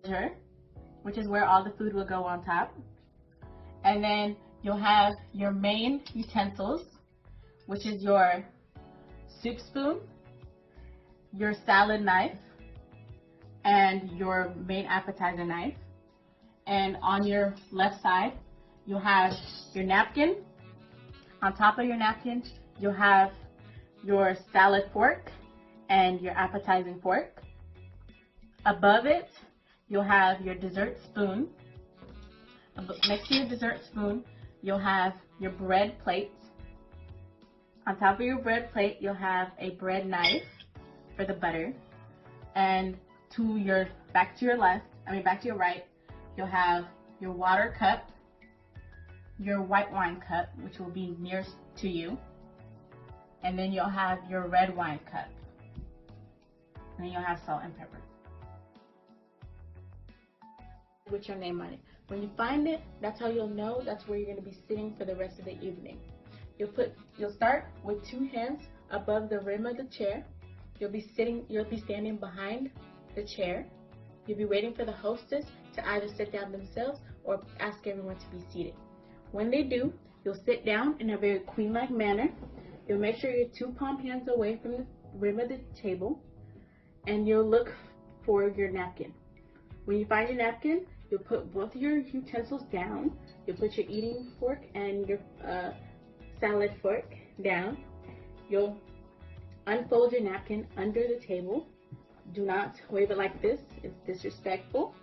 Her, which is where all the food will go on top. And then you'll have your main utensils, which is your soup spoon, your salad knife, and your main appetizer knife. And on your left side, you'll have your napkin. On top of your napkin, you'll have your salad fork and your appetizing fork. Above it, you'll have your dessert spoon. Next to your dessert spoon, you'll have your bread plate. On top of your bread plate, you'll have a bread knife for the butter. And back to your right, you'll have your water cup, your white wine cup, which will be nearest to you. And then you'll have your red wine cup. And then you'll have salt and pepper with your name on it. When you find it, that's how you'll know that's where you're going to be sitting for the rest of the evening. You'll start with 2 hands above the rim of the chair. You'll be standing behind the chair. You'll be waiting for the hostess to either sit down themselves or ask everyone to be seated. When they do, you'll sit down in a very queen-like manner. You'll make sure you're 2 palm hands away from the rim of the table, and you'll look for your napkin. When you find your napkin, you'll put both your utensils down. You'll put your eating fork and your salad fork down. You'll unfold your napkin under the table. Do not wave it like this. It's disrespectful.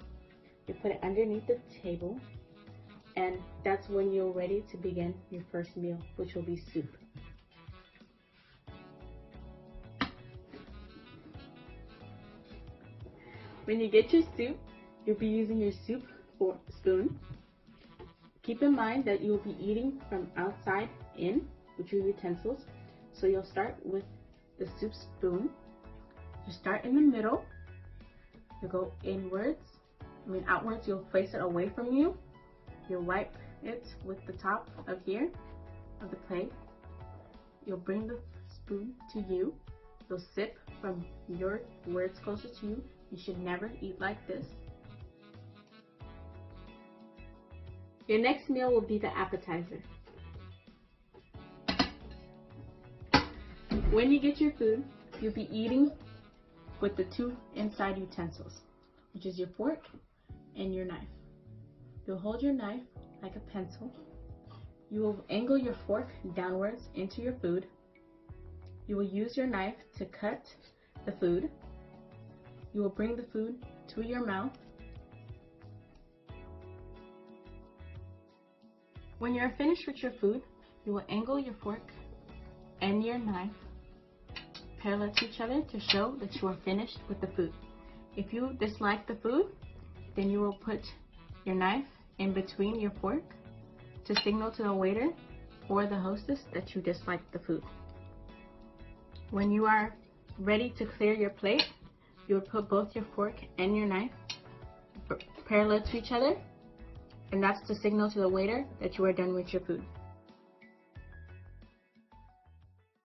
You put it underneath the table, and that's when you're ready to begin your first meal, which will be soup. When you get your soup, you'll be using your soup spoon. Keep in mind that you'll be eating from outside in with your utensils. So you'll start with the soup spoon. You start in the middle. You go outwards. You'll place it away from you. You'll wipe it with the top of here of the plate. You'll bring the spoon to you. You'll sip from where it's closest to you. You should never eat like this. Your next meal will be the appetizer. When you get your food, you'll be eating with the 2 inside utensils, which is your fork and your knife. You'll hold your knife like a pencil. You will angle your fork downwards into your food. You will use your knife to cut the food. You will bring the food to your mouth. When you're finished with your food, you will angle your fork and your knife parallel to each other to show that you are finished with the food. If you dislike the food, then you will put your knife in between your fork to signal to the waiter or the hostess that you dislike the food. When you are ready to clear your plate, you will put both your fork and your knife parallel to each other, and that's to signal to the waiter that you are done with your food.